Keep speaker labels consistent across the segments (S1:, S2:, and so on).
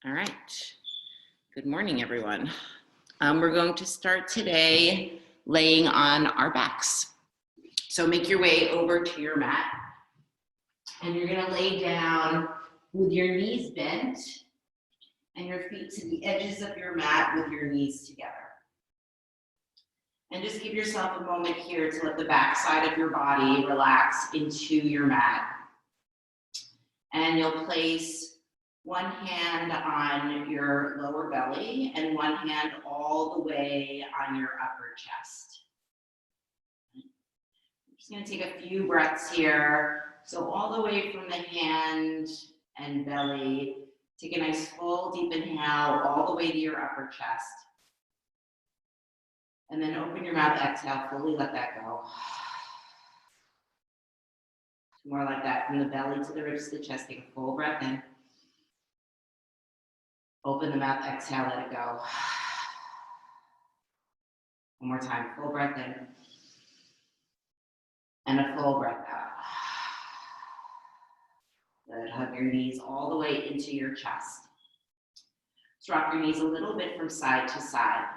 S1: All right. Good morning, everyone. We're going to start today laying on our backs. So make your way over to your mat, and you're going to lay down with your knees bent and your feet to the edges of your mat with your knees together. And just give yourself a moment here to let the back side of your body relax into your mat. And you'll place one hand on your lower belly and one hand all the way on your upper chest. I'm just going to take a few breaths here. So all the way from the hand and belly, take a nice full deep inhale all the way to your upper chest. And then open your mouth, exhale, fully let that go. More like that, from the belly to the ribs to the chest, take a full breath in. Open the mouth, exhale, let it go. One more time, full breath in. And a full breath out. Good, hug your knees all the way into your chest. Let's rock your knees a little bit from side to side.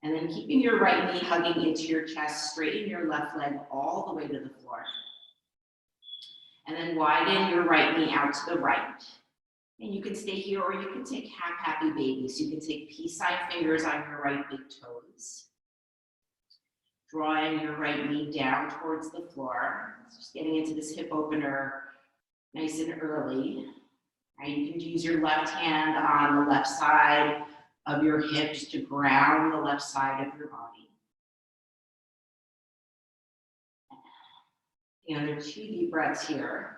S1: And then keeping your right knee hugging into your chest, straighten your left leg all the way to the floor. And then widen your right knee out to the right. And you can stay here, or you can take half happy baby. So you can take peace sign fingers on your right big toes. Drawing your right knee down towards the floor. Just getting into this hip opener nice and early. Right, you can use your left hand on the left side of your hips to ground the left side of your body. The other 2 deep breaths here.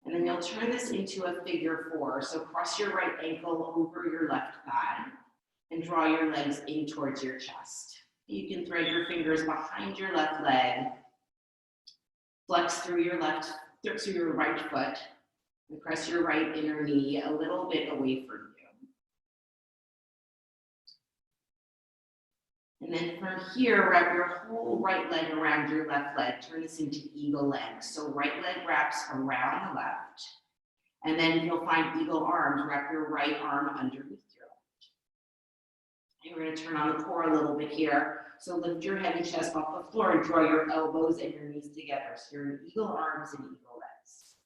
S1: And then you'll turn this into a figure 4. So cross your right ankle over your left thigh and draw your legs in towards your chest. You can thread your fingers behind your left leg, flex through your right foot, and press your right inner knee a little bit away from you. And then from here, wrap your whole right leg around your left leg. Turn this into eagle legs. So right leg wraps around the left. And then you'll find eagle arms. Wrap your right arm underneath your left. And we're going to turn on the core a little bit here. So lift your head and chest off the floor and draw your elbows and your knees together. So you're in eagle arms and eagle legs.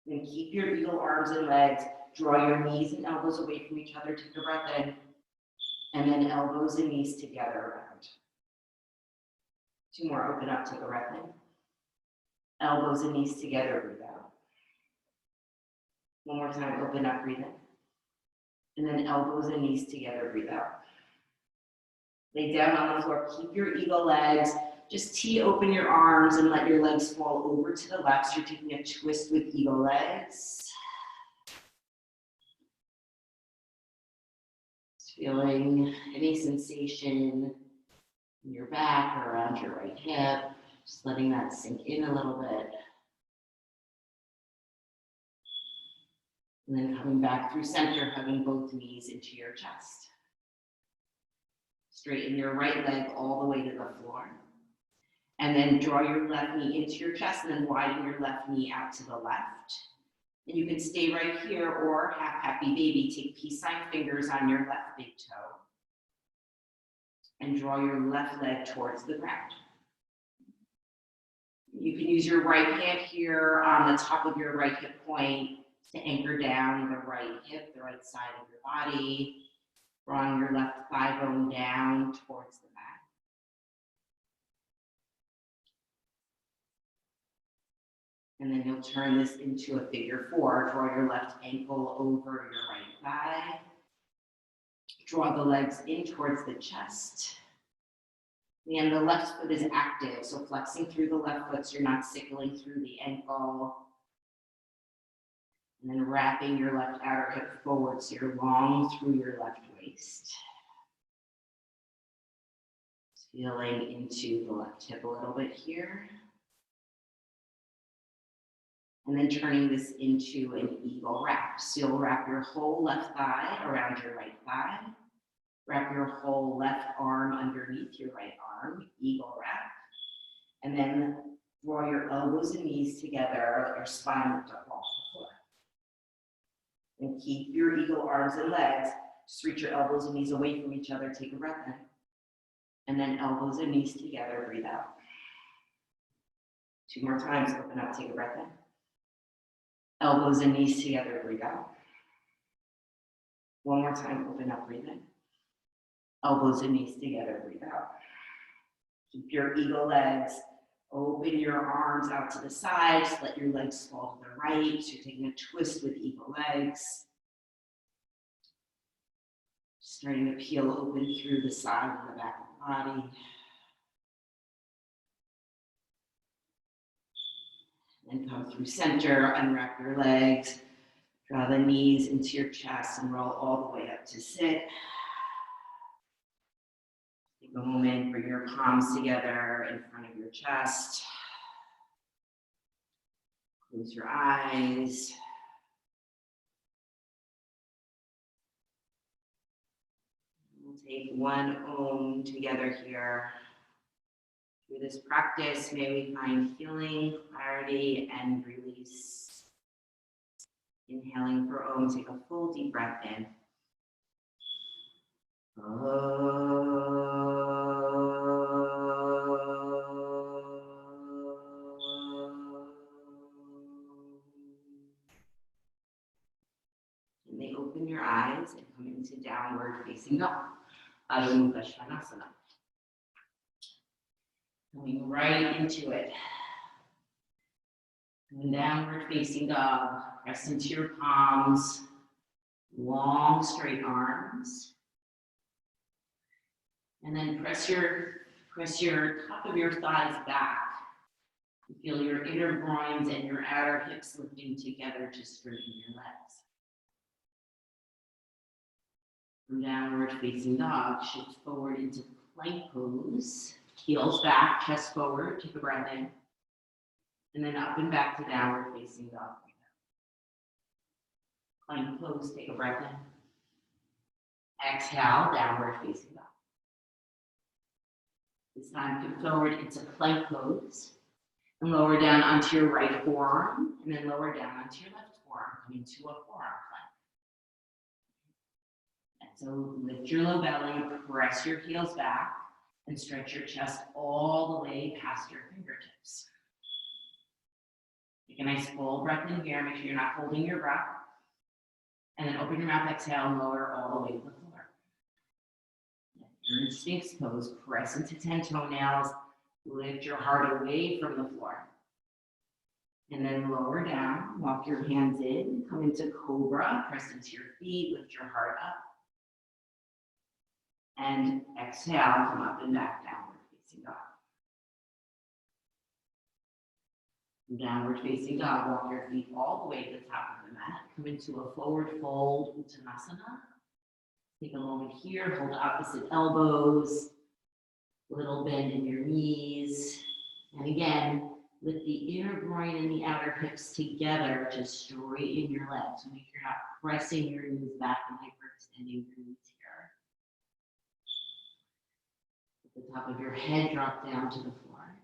S1: Then keep your eagle arms and legs. Draw your knees and elbows away from each other. Take a breath in. And then elbows and knees together around. 2 more, open up, take a breath in. Elbows and knees together, breathe out. One more time, open up, breathe in. And then elbows and knees together, breathe out. Lay down on the floor, keep your eagle legs. Just tee open your arms and let your legs fall over to the left. So you're taking a twist with eagle legs. Feeling any sensation in your back or around your right hip, just letting that sink in a little bit. And then coming back through center, hugging both knees into your chest. Straighten your right leg all the way to the floor. And then draw your left knee into your chest and then widen your left knee out to the left. And you can stay right here or half happy baby. Take peace sign fingers on your left big toe. And draw your left leg towards the ground. You can use your right hand here on the top of your right hip point to anchor down the right hip, the right side of your body. Drawing your left thigh bone down towards the mat. And then you'll turn this into a figure 4. Draw your left ankle over your right thigh. Draw the legs in towards the chest. And the left foot is active, so flexing through the left foot so you're not sickling through the ankle. And then wrapping your left outer hip forward so you're long through your left waist. Feeling into the left hip a little bit here. And then turning this into an eagle wrap. So you'll wrap your whole left thigh around your right thigh. Wrap your whole left arm underneath your right arm, eagle wrap. And then Draw your elbows and knees together, let your spine lift up off the floor. And keep your eagle arms and legs. Just reach your elbows and knees away from each other, take a breath in. And then elbows and knees together, breathe out. 2 more times, open up, take a breath in. Elbows and knees together, breathe out. 1 more time, open up, breathe in. Elbows and knees together, breathe out. Keep your eagle legs. Open your arms out to the sides. Let your legs fall to the right. So you're taking a twist with eagle legs. Starting to peel open through the side and the back of the body. And come through center, unwrap your legs. Draw the knees into your chest and roll all the way up to sit. Take a moment, bring your palms together in front of your chest. Close your eyes. We'll take one Om together here. Through this practice, may we find healing, clarity, and release. Inhaling for Om, take a full deep breath in. And then open your eyes and come into downward facing dog, Adho Mukha Svanasana. Coming right into it. And downward facing dog, press into your palms, long straight arms. And then press your top of your thighs back. You feel your inner groins and your outer hips lifting together to straighten your legs. From downward facing dog, shift forward into plank pose. Heels back, chest forward, take a breath in. And then up and back to downward facing dog. Plank pose, take a breath in. Exhale, downward facing dog. This time, come forward into plank pose. And lower down onto your right forearm. And then lower down onto your left forearm, coming to a forearm plank. And so lift your low belly, press your heels back. And stretch your chest all the way past your fingertips. Take a nice full breath in here. Make sure you're not holding your breath. And then open your mouth, exhale, and lower all the way to the floor. You're in Sphinx pose. Press into 10 toenails. Lift your heart away from the floor. And then lower down. Walk your hands in. Come into Cobra. Press into your feet. Lift your heart up. And exhale, come up and back, downward facing dog. Downward facing dog, walk your feet all the way to the top of the mat. Come into a forward fold, Uttanasana. Take a moment here, hold opposite elbows, little bend in your knees. And again, lift the inner groin and the outer hips together to straighten your legs. Make sure you're not pressing your knees back and hyperextending your knees here. The top of your head drop down to the floor.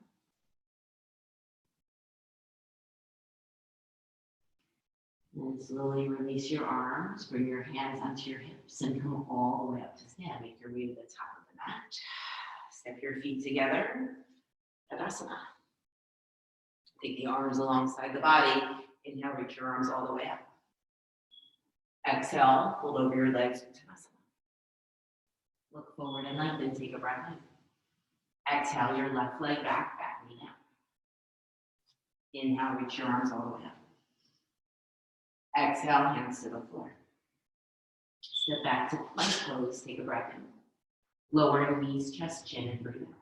S1: And slowly release your arms, bring your hands onto your hips and come all the way up to stand. Make your way to the top of the mat. Step your feet together, Bakasana. Take the arms alongside the body. Inhale, reach your arms all the way up. Exhale, fold over your legs, Uttanasana. Look forward and lengthen, take a breath in. Exhale, your left leg back, back knee down. Inhale, reach your arms all the way up. Exhale, hands to the floor. Step back to plank pose, take a breath in. Lower your knees, chest, chin, and breathe out.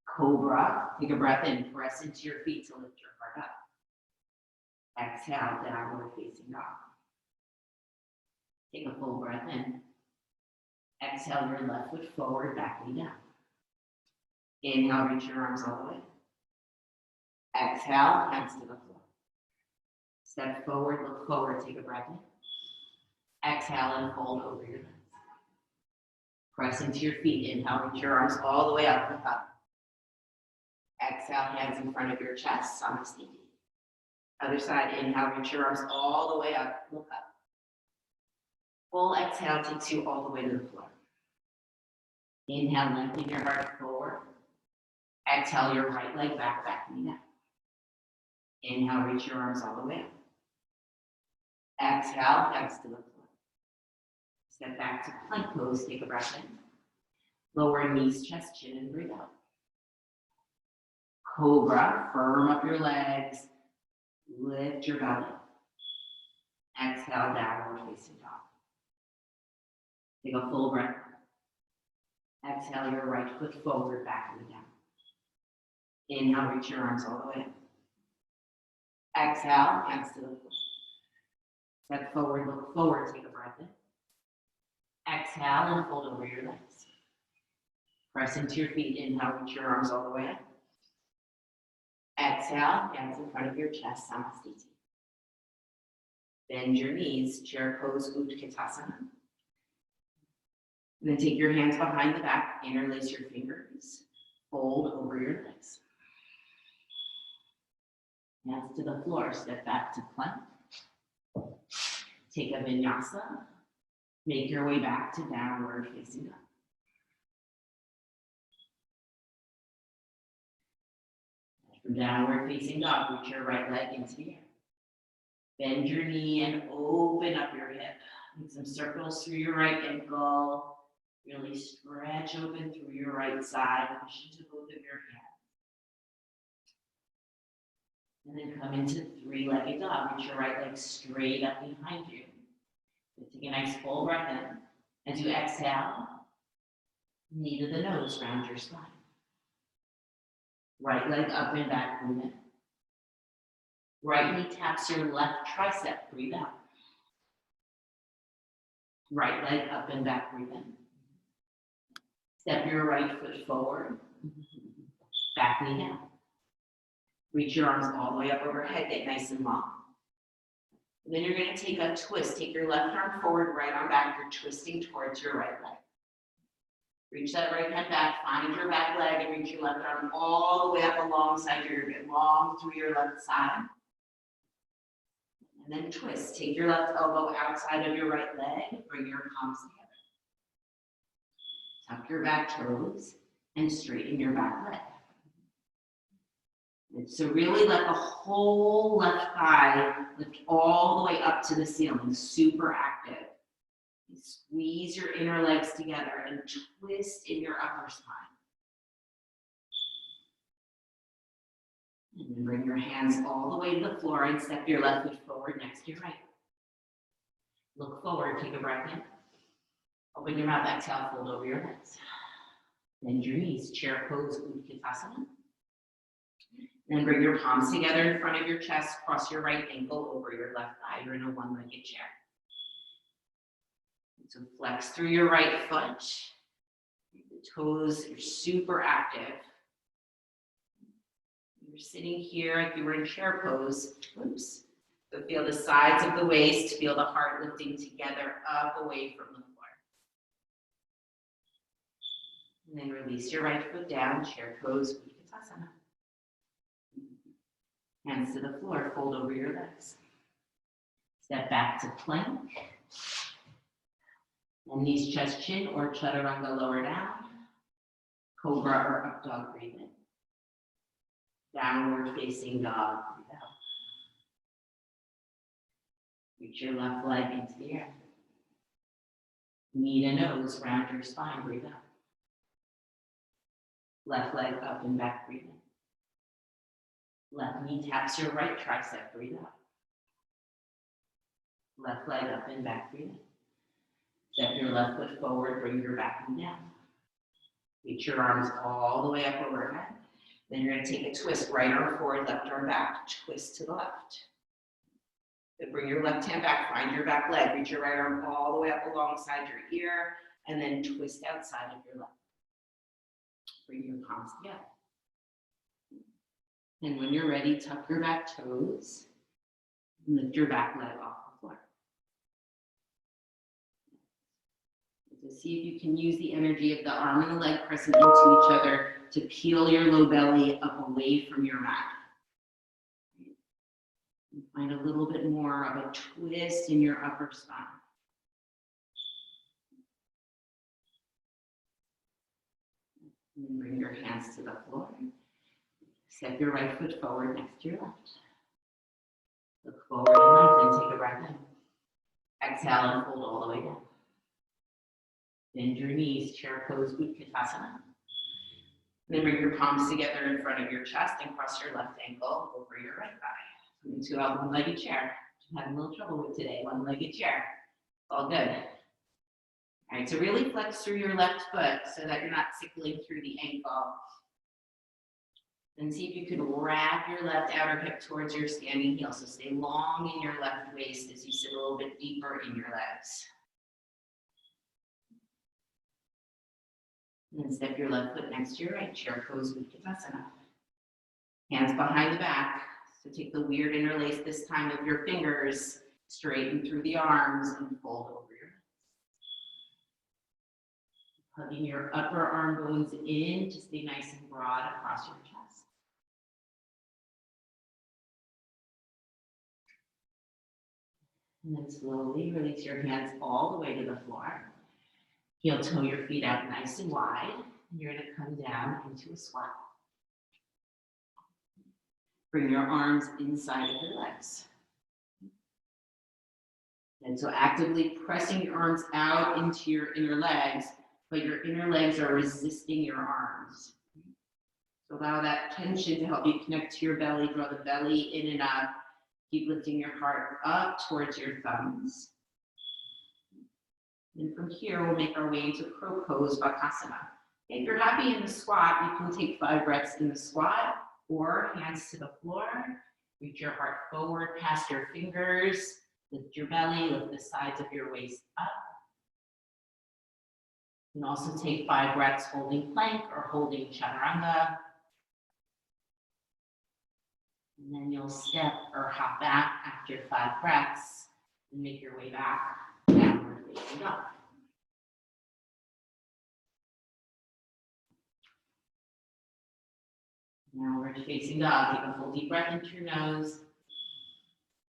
S1: Cobra, take a breath in, press into your feet to lift your heart up. Exhale, downward facing dog. Take a full breath in. Exhale, your left foot forward, back knee down. Inhale, reach your arms all the way. Exhale, hands to the floor. Step forward, look forward, take a breath in. Exhale and fold over your legs. Press into your feet. Inhale, reach your arms all the way up and up. Exhale, hands in front of your chest, Samasthiti. Other side, inhale, reach your arms all the way up, look up. Full exhale takes you all the way to the floor. Inhale, lengthen your heart forward. Exhale, your right leg back, back knee down. Inhale, reach your arms all the way up. Exhale, hands to the floor. Step back to plank pose, take a breath in. Lower knees, chest, chin, and breathe out. Cobra, firm up your legs. Lift your belly. Exhale, downward facing dog. Take a full breath. Exhale your right foot forward, back and down. Inhale, reach your arms all the way up. Exhale, hands to the floor. Step forward, look forward, take a breath in. Exhale and fold over your legs. Press into your feet, inhale, reach your arms all the way up. Exhale, hands in front of your chest, Samasthiti. Bend your knees, chair pose, Utkatasana. And then take your hands behind the back, interlace your fingers, fold over your legs. Hands to the floor, step back to plank. Take a vinyasa, make your way back to downward facing dog. From downward facing dog, reach your right leg into the air. Bend your knee and open up your hip. Make some circles through your right ankle. Really stretch open through your right side. Push into both of your hands. And then come into three-legged dog. Reach your right leg straight up behind you. Take a nice full breath in. As you exhale, knee to the nose, round your spine. Right leg up and back, breathe in. Right knee taps your left tricep, breathe out. Right leg up and back, breathe in. Step your right foot forward, back knee down. Reach your arms all the way up overhead, get nice and long. And then you're going to take a twist. Take your left arm forward, right arm back. You're twisting towards your right leg. Reach that right hand back, find your back leg, and reach your left arm all the way up alongside your hip, long through your left side. And then twist. Take your left elbow outside of your right leg, bring your palms together. Tuck your back toes and straighten your back leg. And so really let the whole left thigh lift all the way up to the ceiling, super active. Squeeze your inner legs together and twist in your upper spine. And then bring your hands all the way to the floor and step your left foot forward next to your right. Look forward, take a breath in. Open your mouth, exhale, fold over your legs. Bend your knees, chair pose, Utkatasana. Then bring your palms together in front of your chest, cross your right ankle over your left thigh. You're in a one-legged chair. So flex through your right foot. The toes are super active. You're sitting here like you were in chair pose. Oops. So feel the sides of the waist, feel the heart lifting together up away from the floor. And then release your right foot down, chair pose, Bakasana. Hands to the floor, fold over your legs. Step back to plank. And knees, chest, chin, or chaturanga, lower down. Cobra or up dog, breathe in. Downward facing dog, breathe out. Reach your left leg into the air. Knee to nose, round your spine, breathe out. Left leg up and back, breathe in. Left knee taps your right tricep, breathe out. Left leg up and back, breathe in. Step your left foot forward, bring your back knee down. Reach your arms all the way up overhead. Then you're going to take a twist, right arm forward, left arm back, twist to the left. Then bring your left hand back, find your back leg, reach your right arm all the way up alongside your ear, and then twist outside of your left. Bring your palms together. And when you're ready, tuck your back toes, and lift your back leg off the floor. So see if you can use the energy of the arm and the leg pressing into each other to peel your low belly up away from your mat. Find a little bit more of a twist in your upper spine. And then bring your hands to the floor. Step your right foot forward next to your left. Look forward and lengthen, take a breath in. Exhale and fold all the way down. Bend your knees, chair pose, Bakasana. Then bring your palms together in front of your chest and cross your left ankle over your right thigh. Into a one-legged chair. I'm having a little trouble with today, one-legged chair. It's all good. All right, so really flex through your left foot so that you're not tickling through the ankle. And see if you can wrap your left outer hip towards your standing heel. So stay long in your left waist as you sit a little bit deeper in your legs. And then step your left foot next to your right, chair pose, Bakasana. Hands behind the back. So take the weird interlace this time of your fingers, straighten through the arms and fold over your legs. Hugging your upper arm bones in to stay nice and broad across your chest. And then slowly release your hands all the way to the floor. Heel toe your feet out nice and wide. And you're going to come down into a squat. Bring your arms inside of your legs. And so actively pressing your arms out into your inner legs, but your inner legs are resisting your arms. So allow that tension to help you connect to your belly, draw the belly in and up. Keep lifting your heart up towards your thumbs. And from here, we'll make our way into crow pose, Bakasana. If you're happy in the squat, you can take 5 breaths in the squat or hands to the floor. Reach your heart forward past your fingers. Lift your belly, lift the sides of your waist up. You can also take 5 breaths holding plank or holding chaturanga. And then you'll step or hop back after 5 breaths and make your way back downward facing dog. Downward facing dog. Take a full deep breath into your nose.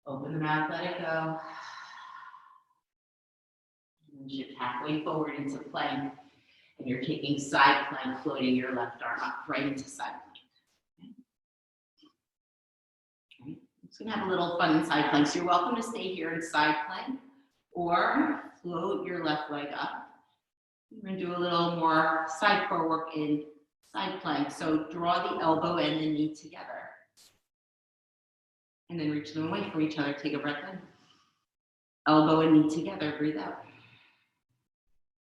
S1: Open the mouth, let it go. And then shift halfway forward into plank. And you're taking side plank, floating your left arm up right into side plank. Okay. Just gonna have a little fun in side plank. So you're welcome to stay here in side plank or float your left leg up. We're gonna do a little more side core work in side plank. So draw the elbow and the knee together. And then reach them away from each other. Take a breath in. Elbow and knee together, breathe out.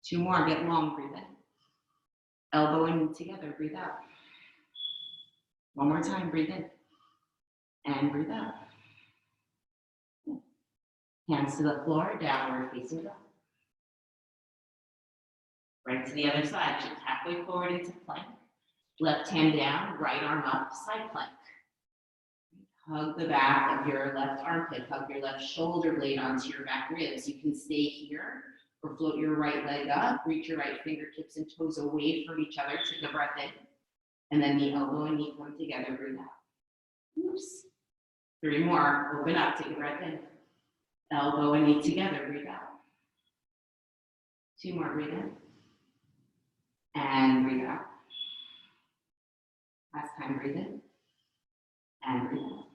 S1: 2 more, get long, breathe in. Elbow and knee together, breathe out. 1 more time, breathe in. And breathe out. Hands to the floor, downward facing dog. Right to the other side, shift halfway forward into plank. Left hand down, right arm up, side plank. Hug the back of your left armpit, hug your left shoulder blade onto your back ribs. You can stay here or float your right leg up, reach your right fingertips and toes away from each other, take a breath in. And then the elbow and knee come together, breathe out. Oops. 3 more, open up, take a breath in. Elbow and knee together, breathe out. 2 more, breathe in. And breathe out. Last time, breathe in. And breathe out.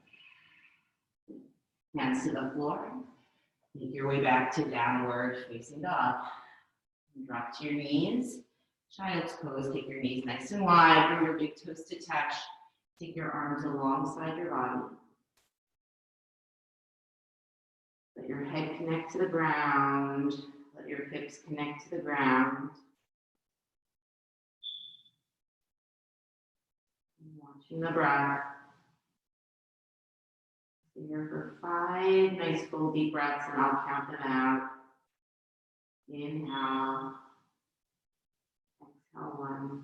S1: Hands to the floor. Make your way back to downward facing dog. Drop to your knees. Child's pose. Take your knees nice and wide. Bring your big toes to touch. Take your arms alongside your body. Let your head connect to the ground. Let your hips connect to the ground. Watching the breath. Stay here for 5 nice full deep breaths and I'll count them out. Inhale. Exhale 1.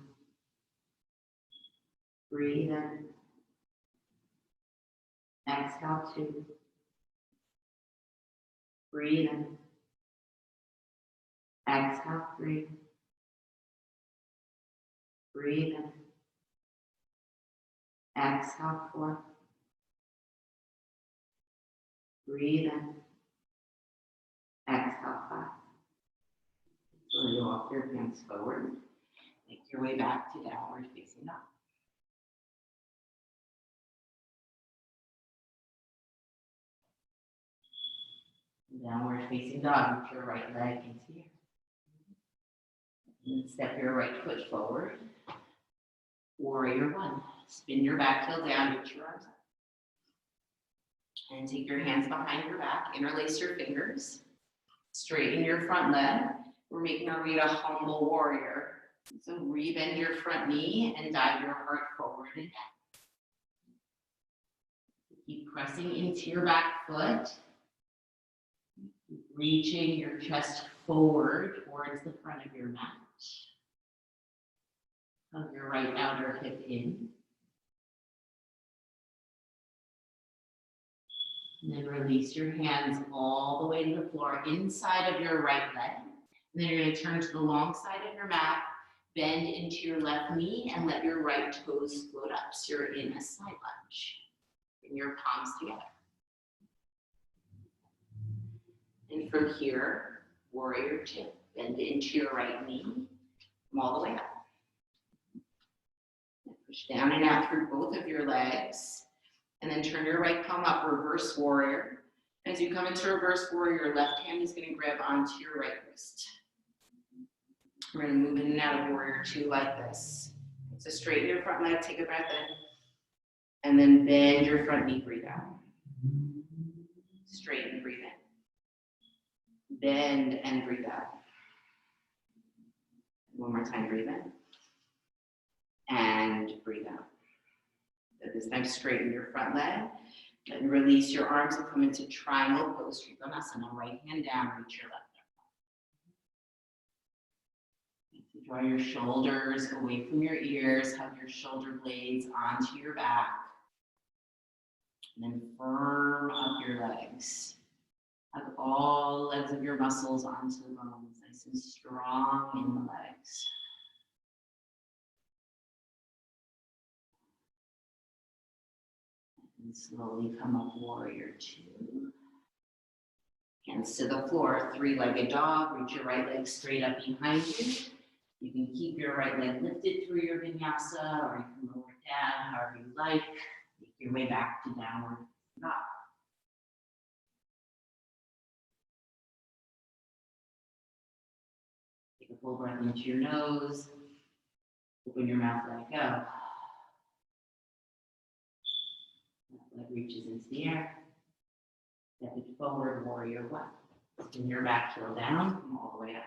S1: Breathe in. Exhale 2. Breathe in. Exhale 3. Breathe in. Exhale, 4. Breathe in. Exhale, 5. So you walk your hands forward. Make your way back to downward facing dog. Downward facing dog with your right leg into here. And step your right foot forward. Warrior 1. Spin your back heel down, reach your arms up. And take your hands behind your back, interlace your fingers. Straighten your front leg. We're making our way to humble warrior. So rebend your front knee and dive your heart forward and down. Keep pressing into your back foot. Reaching your chest forward towards the front of your mat. Hug your right outer hip in. And then release your hands all the way to the floor inside of your right leg. And then you're going to turn to the long side of your mat, bend into your left knee, and let your right toes float up. So you're in a side lunge. Bring your palms together. And from here, warrior 2. Bend into your right knee, come all the way up. And push down and out through both of your legs. And then turn your right palm up, reverse warrior. As you come into reverse warrior, your left hand is going to grab onto your right wrist. We're going to move in and out of warrior 2 like this. So straighten your front leg, take a breath in. And then bend your front knee, breathe out. Straighten, breathe in. Bend and breathe out. One more time, breathe in. And breathe out. So this time, straighten your front leg. And release your arms and come into triangle pose, Bakasana. Right hand down, reach your left arm. Draw your shoulders away from your ears. Hug your shoulder blades onto your back. And then firm up your legs. Hug all the legs of your muscles onto the bones, nice and strong in the legs. And slowly come up, warrior 2. Hands to the floor, 3-legged dog. Reach your right leg straight up behind you. You can keep your right leg lifted through your vinyasa, or you can lower it down, however you like. Make your way back to downward dog. Take a full breath into your nose. Open your mouth, let go. Left leg reaches into the air. Step it forward, warrior 1. Spin your back heel down, come all the way up.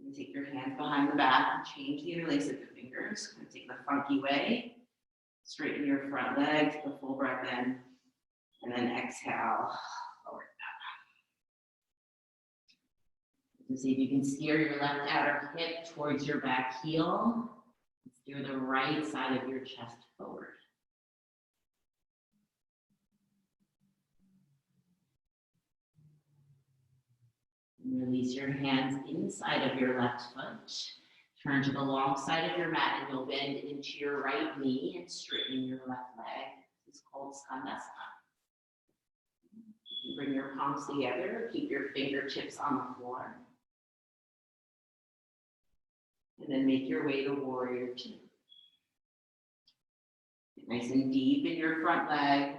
S1: And take your hands behind the back and change the interlace of the fingers. And take the funky way. Straighten your front leg, take a full breath in. And then exhale, lower it down. So see if you can steer your left outer hip towards your back heel. Steer the right side of your chest forward. And release your hands inside of your left foot. Turn to the long side of your mat and you'll bend into your right knee and straighten your left leg. This is called Bakasana. You can bring your palms together, keep your fingertips on the floor. And then make your way to warrior 2. Get nice and deep in your front leg.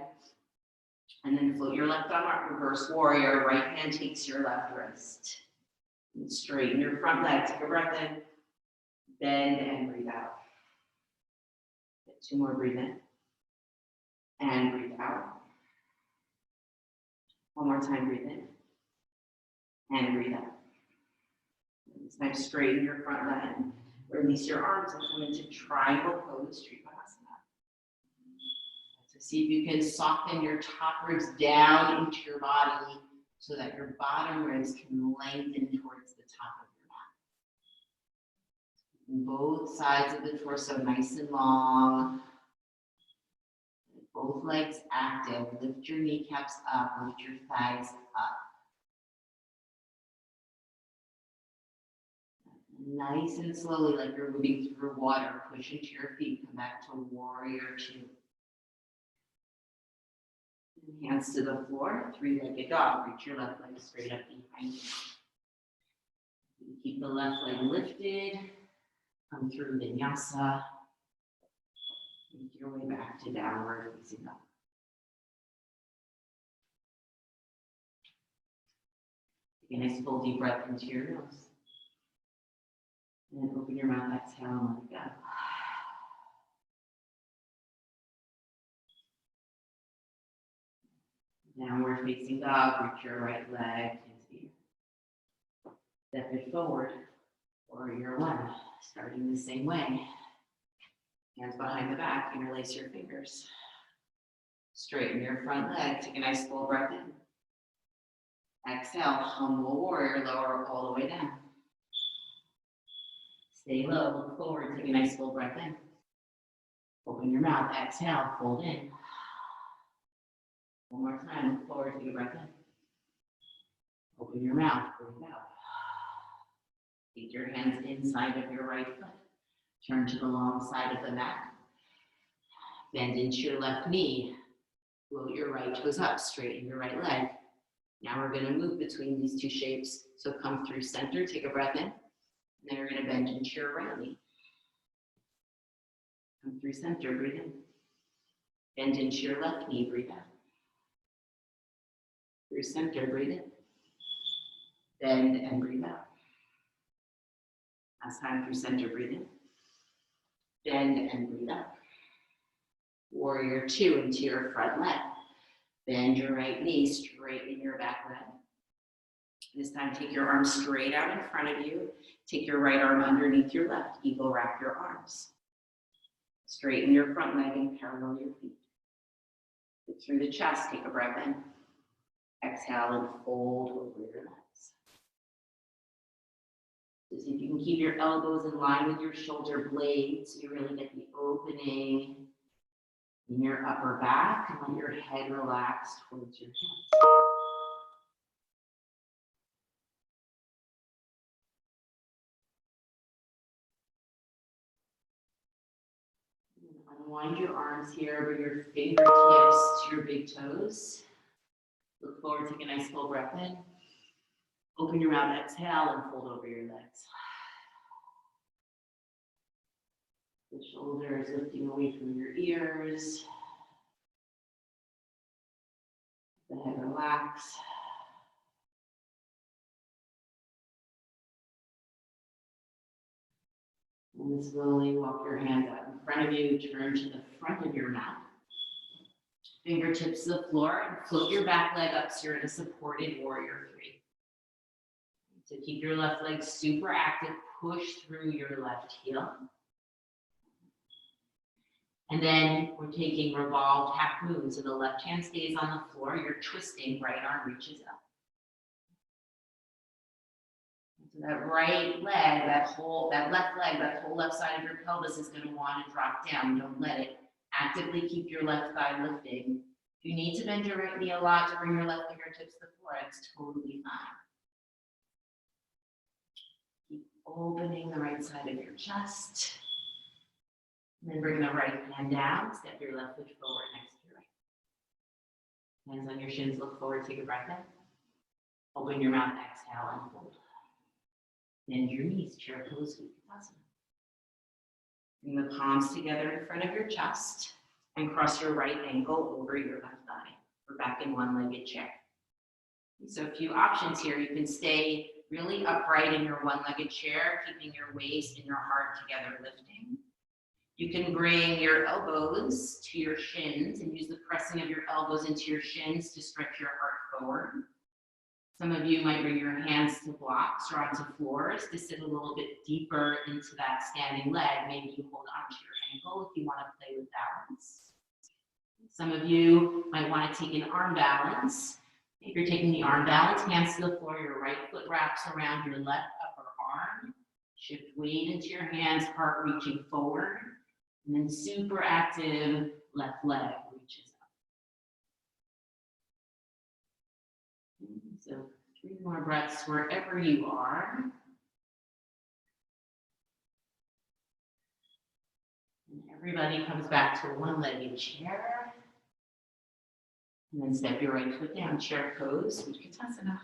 S1: And then float your left arm up, reverse warrior. Right hand takes your left wrist. And straighten your front leg. Take a breath in. Bend and breathe out. Get 2 more, breathe in. And breathe out. One more time, breathe in. And breathe out. This time, straighten your front leg. Release your arms and come into triangle pose, Bakasana. So see if you can soften your top ribs down into your body so that your bottom ribs can lengthen towards the top of your mat. Both sides of the torso nice and long. Both legs active. Lift your kneecaps up, lift your thighs up. Nice and slowly, like you're moving through water, push into your feet, come back to warrior two. Hands to the floor, three-legged dog. Reach your left leg straight up behind you. Keep the left leg lifted. Come through vinyasa. Make your way back to downward facing dog. Take a nice full deep breath into your nose. And then open your mouth, exhale, and let it go. Downward facing dog, reach your right leg into you. Step it forward, warrior one, starting the same way. Hands behind the back, interlace your fingers. Straighten your front leg, take a nice full breath in. Exhale, humble warrior, lower all the way down. Stay low, look forward, take a nice full breath in. Open your mouth, exhale, fold in. One more time, look forward, take a breath in. Open your mouth, breathe out. Take your hands inside of your right foot. Turn to the long side of the mat. Bend into your left knee. Float your right toes up, straighten your right leg. Now we're going to move between these two shapes. So come through center, take a breath in. And then you're going to bend into your right knee. Come through center, breathe in. Bend into your left knee, breathe out. Through center, breathe in. Bend and breathe out. Last time through center, breathe in. Bend and breathe out. Warrior two into your front leg. Bend your right knee, straighten your back leg. This time take your arms straight out in front of you. Take your right arm underneath your left. Eagle wrap your arms. Straighten your front leg and parallel your feet. Look through the chest, take a breath in. Exhale and fold over your legs. So see if you can keep your elbows in line with your shoulder blades so you really get the opening in your upper back and let your head relax towards your hands. Unwind your arms here, bring your fingertips to your big toes. Look forward, take a nice full breath in. Open your mouth, exhale, and fold over your legs. The shoulders lifting away from your ears. The head relax. And then slowly walk your hands out in front of you, turn to the front of your mat. Fingertips to the floor, and float your back leg up so you're in a supported warrior three. So keep your left leg super active, push through your left heel. And then we're taking revolved half moon. So the left hand stays on the floor, you're twisting, right arm reaches up. So that right leg, that left leg, that whole left side of your pelvis is going to want to drop down. Don't let it. Actively keep your left thigh lifting. If you need to bend your right knee a lot to bring your left fingertips to the floor, it's totally fine. Keep opening the right side of your chest. And then bring the right hand down. Step your left foot forward next to your right. Hands on your shins, look forward, take a breath in. Open your mouth, exhale, and fold. Bend your knees, chair pose, Bakasana. Bring the palms together in front of your chest and cross your right ankle over your left thigh. We're back in one-legged chair. So a few options here. You can stay really upright in your one-legged chair, keeping your waist and your heart together, lifting. You can bring your elbows to your shins and use the pressing of your elbows into your shins to stretch your heart forward. Some of you might bring your hands to blocks or onto floors to sit a little bit deeper into that standing leg. Maybe you hold onto your ankle if you want to play with balance. Some of you might want to take an arm balance. If you're taking the arm balance, hands to the floor, your right foot wraps around your left upper arm. Shift weight into your hands, heart reaching forward. And then super active left leg reaches up. So 3 more breaths wherever you are. Everybody comes back to a one-legged chair. And then step your right foot down, chair pose, Bakasana.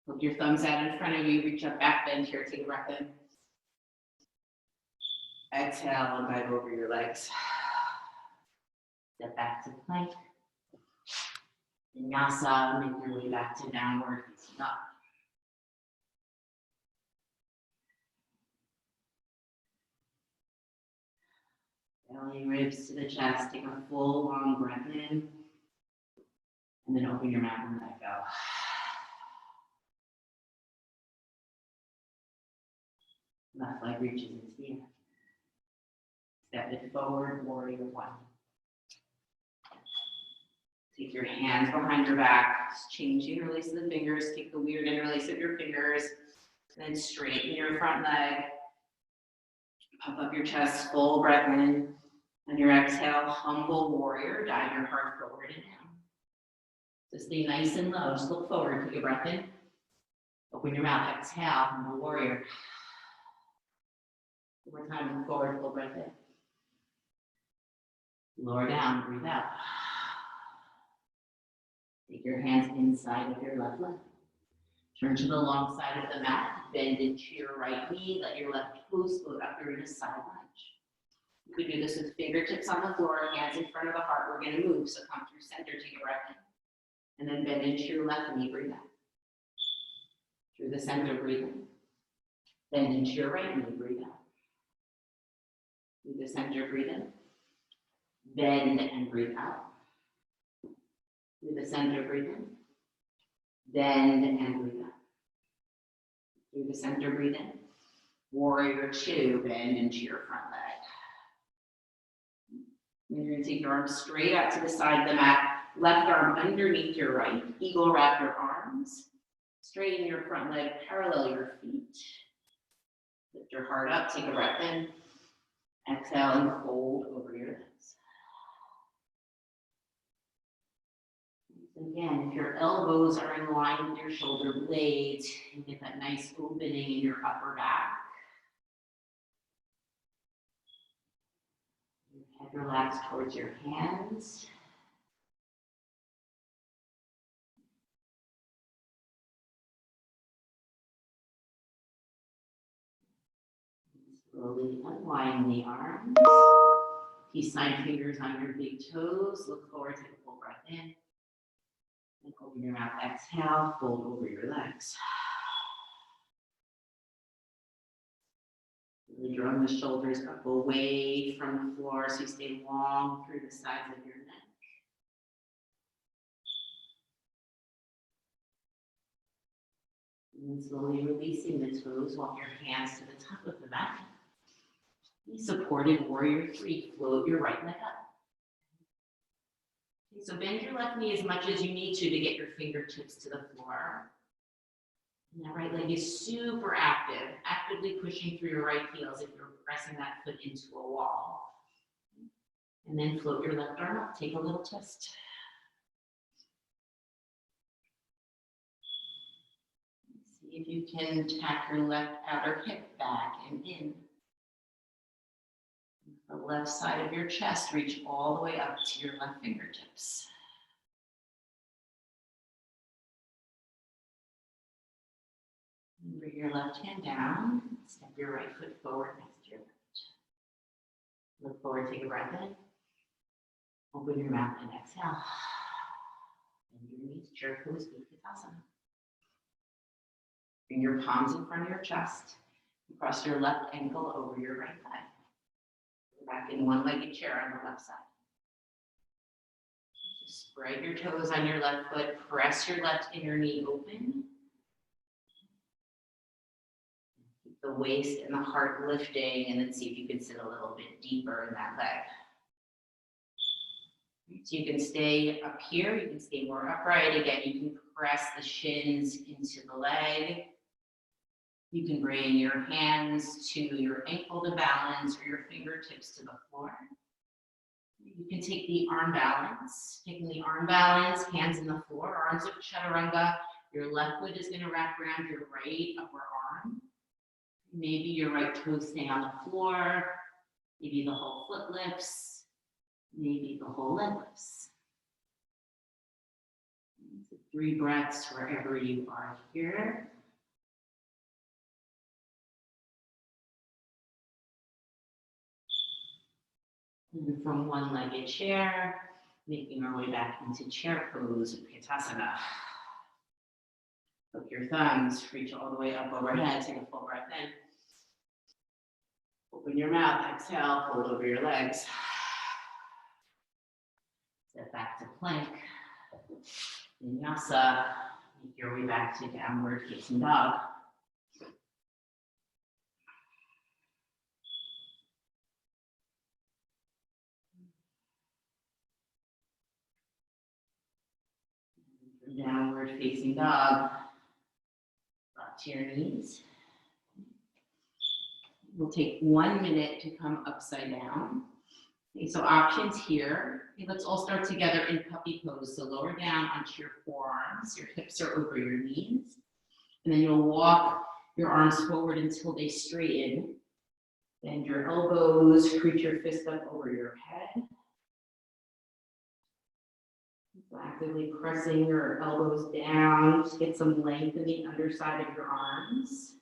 S1: Hook your thumbs out in front of you, reach up, back bend here, take a breath in. Exhale and dive over your legs. Step back to plank. Vinyasa, make your way back to downward facing up. Belly, ribs to the chest, take a full long breath in. And then open your mouth and let go. Left leg reaches into the air. Step it forward, warrior one. Take your hands behind your back, change the interlace of the fingers, take the weird interlace of your fingers, and then straighten your front leg. Puff up your chest, full breath in. On your exhale, humble warrior, dive your heart forward and down. So stay nice and low, just look forward, take a breath in. Open your mouth, exhale, humble warrior. One more time, look forward, full breath in. Lower down, breathe out. Take your hands inside of your left leg. Turn to the long side of the mat, bend into your right knee, let your left toes float up, you're in a side lunge. You could do this with fingertips on the floor, hands in front of the heart. We're gonna move, so come through center, take a breath in. And then bend into your left knee, breathe out. Through the center, breathe in. Bend into your right knee, breathe out. Through the center, breathe in. Bend and breathe out. Through the center, breathe in. Bend and breathe out. Through the center, breathe in. Warrior two, bend into your front leg. Then you're gonna take your arms straight out to the side of the mat. Left arm underneath your right. Eagle wrap your arms. Straighten your front leg, parallel your feet. Lift your heart up, take a breath in. Exhale and fold over your legs. Again, if your elbows are in line with your shoulder blades, you get that nice opening in your upper back. Your head relaxed towards your hands. Slowly unwind the arms. Peace sign fingers on your big toes. Look forward, take a full breath in. And open your mouth, exhale, fold over your legs. Really drawing the shoulders up away from the floor so you stay long through the sides of your neck. And then slowly releasing the toes, walk your hands to the top of the mat. Be supported, warrior three, float your right leg up. Okay, so bend your left knee as much as you need to get your fingertips to the floor. And that right leg is super active, actively pushing through your right heels if you're pressing that foot into a wall. And then float your left arm up, take a little twist. See if you can tack your left outer hip back and in. The left side of your chest, reach all the way up to your left fingertips. And bring your left hand down, step your right foot forward next to your left. Look forward, take a breath in. Open your mouth and exhale. Bend your knees, chair pose, Bakasana. Bring your palms in front of your chest. Cross your left ankle over your right thigh. Back in one-legged chair on the left side. Just spread your toes on your left foot, press your left inner knee open. Keep the waist and the heart lifting, and then see if you can sit a little bit deeper in that leg. So you can stay up here, you can stay more upright. Again, you can press the shins into the leg. You can bring your hands to your ankle to balance or your fingertips to the floor. You can take the arm balance. Taking the arm balance, hands in the floor, arms of chaturanga. Your left foot is going to wrap around your right upper arm. Maybe your right toes stay on the floor. Maybe the whole foot lifts, maybe the whole leg lifts. 3 breaths wherever you are here. And from one-legged chair, making our way back into chair pose, Bakasana. Hook your thumbs, reach all the way up overhead, take a full breath in. Open your mouth, exhale, fold over your legs. Step back to plank. Vinyasa, make your way back to downward facing dog. Downward facing dog. Drop to your knees. We'll take 1 minute to come upside down. Okay, so options here. Okay, let's all start together in puppy pose. So lower down onto your forearms. Your hips are over your knees. And then you'll walk your arms forward until they straighten. Bend your elbows, reach your fist up over your head. So actively pressing your elbows down. Just get some length in the underside of your arms.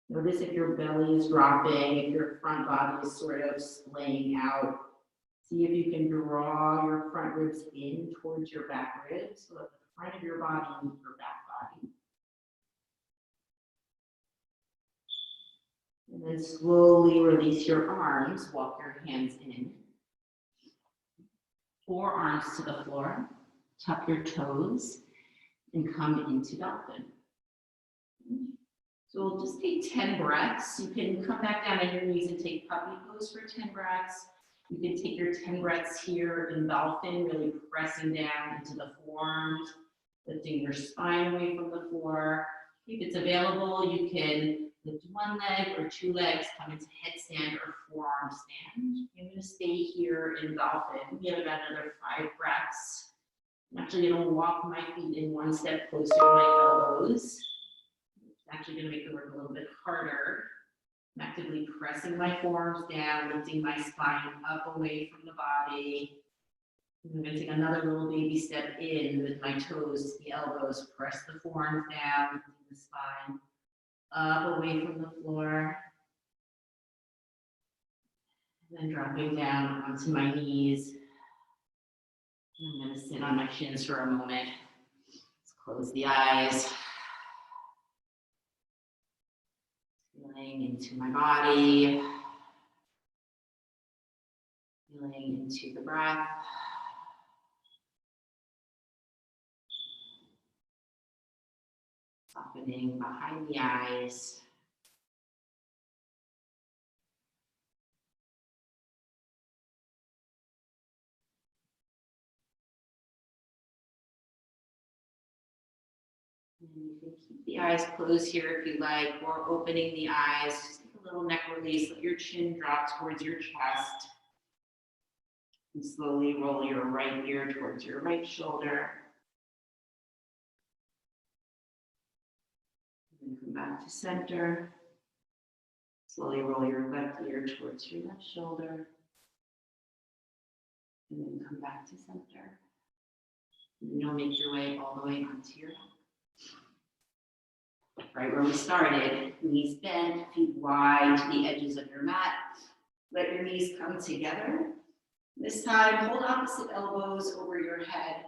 S1: Notice if your belly is dropping, if your front body is sort of splaying out. See if you can draw your front ribs in towards your back ribs so that the front of your body meets your back body. And then slowly release your arms, walk your hands in. Forearms to the floor, tuck your toes, and come into dolphin. So we'll just take 10 breaths. You can come back down on your knees and take puppy pose for 10 breaths. You can take your 10 breaths here in dolphin, really pressing down into the forearms, lifting your spine away from the floor. If it's available, you can lift 1 leg or 2 legs, come into headstand or forearm stand. I'm going to stay here in dolphin. We have about another 5 breaths. I'm actually going to walk my feet in 1 step closer to my elbows. It's actually going to make the work a little bit harder. I'm actively pressing my forearms down, lifting my spine up away from the body. I'm going to take another little baby step in with my toes to the elbows, press the forearms down, lifting the spine up away from the floor. And then dropping down onto my knees. I'm going to sit on my shins for a moment. Let's close the eyes. Feeling into my body. Feeling into the breath. Softening behind the eyes. And you can keep the eyes closed here if you like, or opening the eyes. Just take a little neck release. Let your chin drop towards your chest. And slowly roll your right ear towards your right shoulder. And come back to center. Slowly roll your left ear towards your left shoulder. And then come back to center. And then you'll make your way all the way onto your back. Right where we started, knees bent, feet wide to the edges of your mat. Let your knees come together. This time, hold opposite elbows over your head.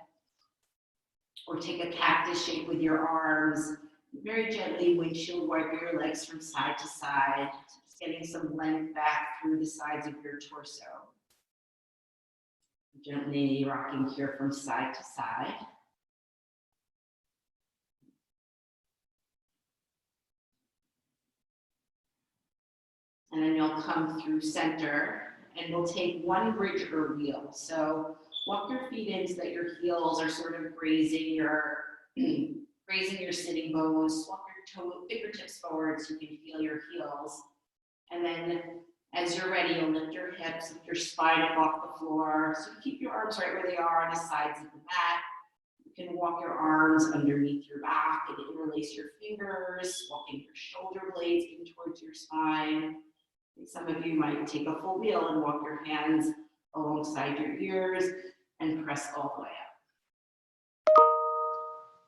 S1: Or take a cactus shape with your arms. Very gently windshield wipe your legs from side to side. Just getting some length back through the sides of your torso. Gently rocking here from side to side. And then you'll come through center and we'll take 1 bridge or wheel. So walk your feet in so that your heels are sort of grazing your sitting bones. Walk your fingertips forward so you can feel your heels. And then as you're ready, you'll lift your hips, lift your spine up off the floor. So keep your arms right where they are on the sides of the mat. You can walk your arms underneath your back and interlace your fingers, walking your shoulder blades in towards your spine. Some of you might take a full wheel and walk your hands alongside your ears and press all the way up.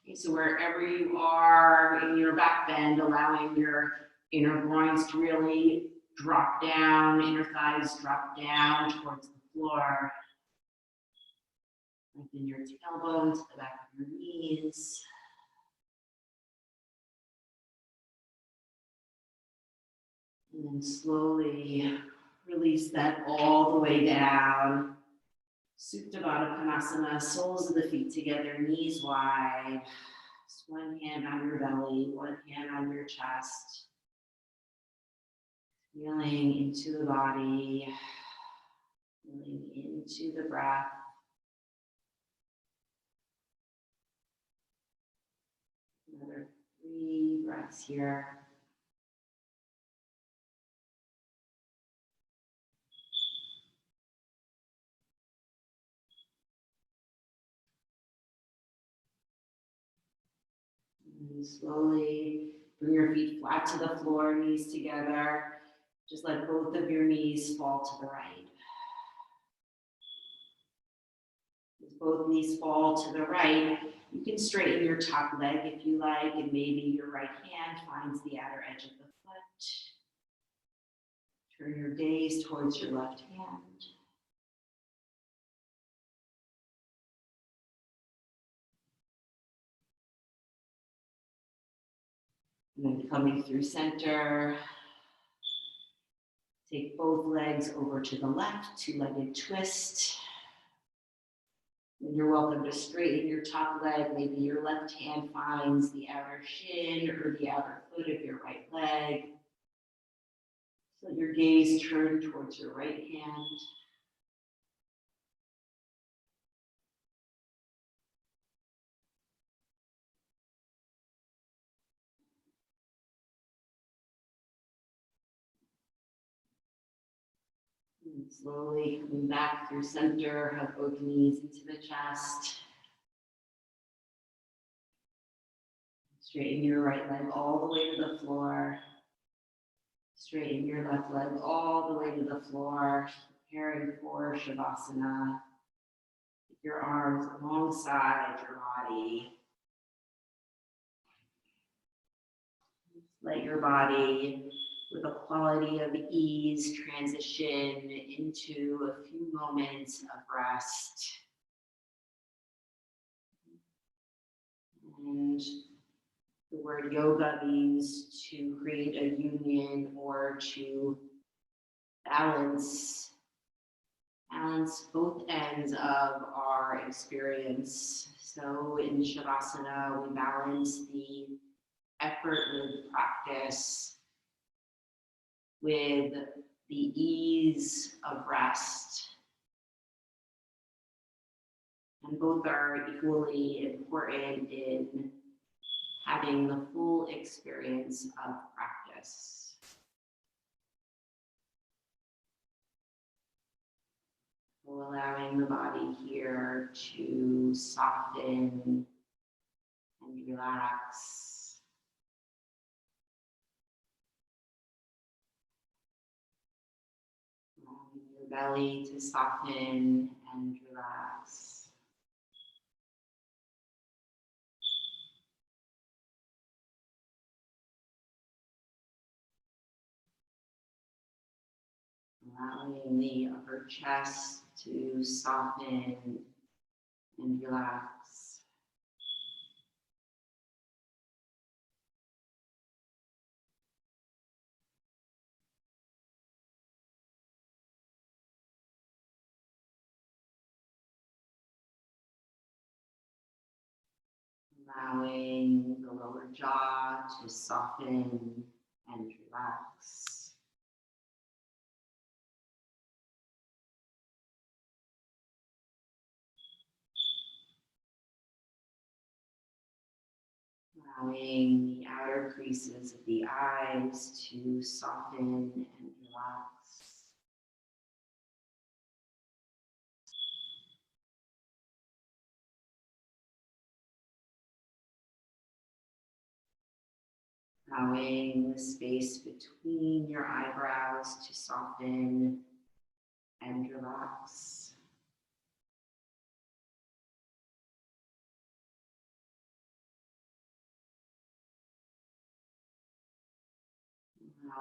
S1: Okay, so wherever you are in your back bend, allowing your inner groins to really drop down, inner thighs drop down towards the floor. Lengthen your tailbone to the back of your knees. And then slowly release that all the way down. Supta Bakasana, soles of the feet together, knees wide. Just one hand on your belly, one hand on your chest. Feeling into the body, feeling into the breath. Another 3 breaths here. And slowly bring your feet flat to the floor, knees together. Just let both of your knees fall to the right. As both knees fall to the right, you can straighten your top leg if you like, and maybe your right hand finds the outer edge of the foot. Turn your gaze towards your left hand. And then coming through center, take both legs over to the left, two-legged twist. And you're welcome to straighten your top leg. Maybe your left hand finds the outer shin or the outer foot of your right leg. So your gaze turn towards your right hand. And slowly coming back through center, hug both knees into the chest. Straighten your right leg all the way to the floor. Straighten your left leg all the way to the floor, preparing for Shavasana. Keep your arms alongside your body. Let your body, with a quality of ease, transition into a few moments of rest. And the word yoga means to create a union or to balance both ends of our experience. So in Shavasana, we balance the effort with practice, with the ease of rest. And both are equally important in having the full experience of practice. So allowing the body here to soften and relax. Allowing your belly to soften and relax. Allowing the upper chest to soften and relax. Allowing the lower jaw to soften and relax. Allowing the outer creases of the eyes to soften and relax. Allowing the space between your eyebrows to soften and relax.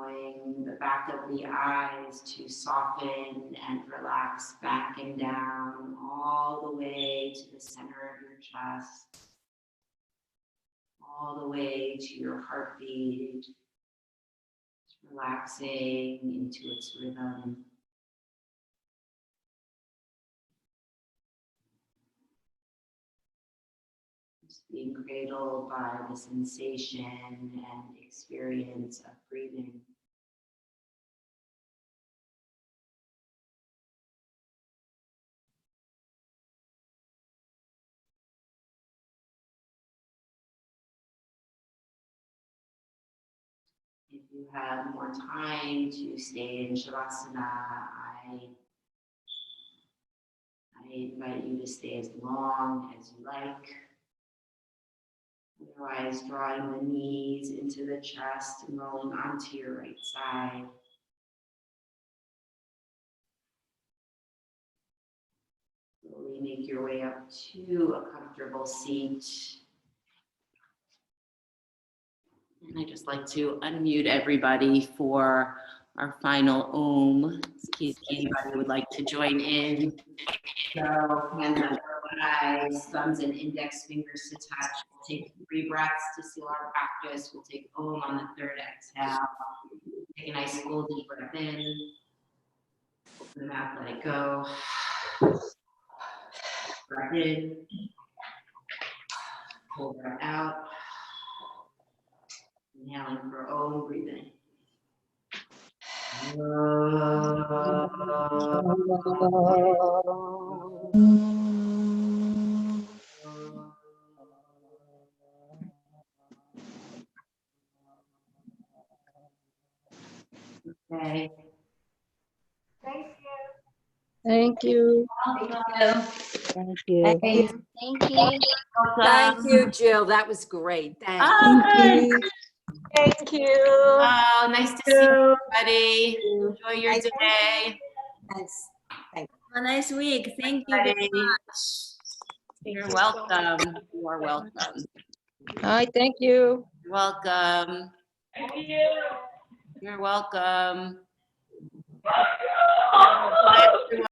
S1: Allowing the back of the eyes to soften and relax back and down all the way to the center of your chest, all the way to your heartbeat, relaxing into its rhythm. Just being cradled by the sensation and experience of breathing. If you have more time to stay in Shavasana, I invite you to stay as long as you like. Otherwise, drawing the knees into the chest and rolling onto your right side. Slowly make your way up to a comfortable seat. And I just like to unmute everybody for our final Om, in case anybody would like to join in. So hands under eyes, thumbs and index fingers to touch. We'll take 3 breaths to seal our practice. We'll take Om on the 3rd exhale. Take a nice full deep breath in. Open the mouth, let it go. Breath in. Pull breath out. Inhaling for Om, breathe in. Okay.
S2: Thank you.
S1: Welcome.
S2: Thank you.
S3: Thank you.
S4: Thank you.
S3: Thank you, Jill. That was great. Thanks.
S1: Oh,
S2: Thank you.
S1: oh, nice to see everybody. Enjoy your
S3: Thank you.
S1: day.
S3: Thanks.
S4: Have a nice week. Thank you very
S1: Everybody.
S4: much.
S1: You're welcome. You are welcome.
S2: Hi, thank you.
S1: You're welcome. You're welcome. Bye, everyone.